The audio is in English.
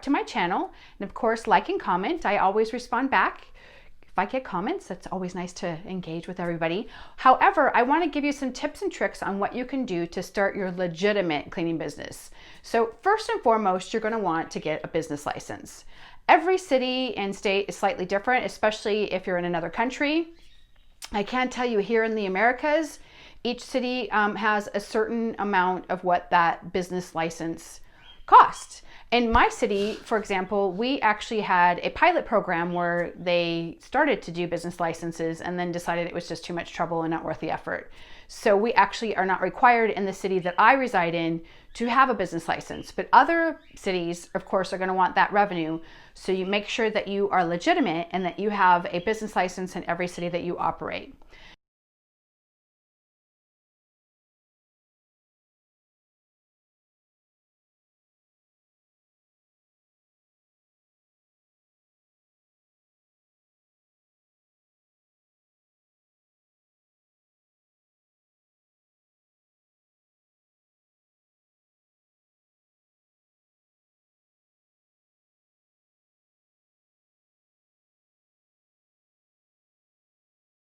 to my channel. And of course, like and comment. I always respond back. If I get comments, it's always nice to engage with everybody. However, I want to give you some tips and tricks on what you can do to start your legitimate cleaning business. So first and foremost, you're going to want to get a business license. Every city and state is slightly different, especially if you're in another country. I can tell you here in the Americas, each city has a certain amount of what that business license costs. In my city, for example, we actually had a pilot program where they started to do business licenses and then decided it was just too much trouble and not worth the effort. So we actually are not required in the city that I reside in to have a business license. But other cities, of course, are going to want that revenue. So you make sure that you are legitimate and that you have a business license in every city that you operate.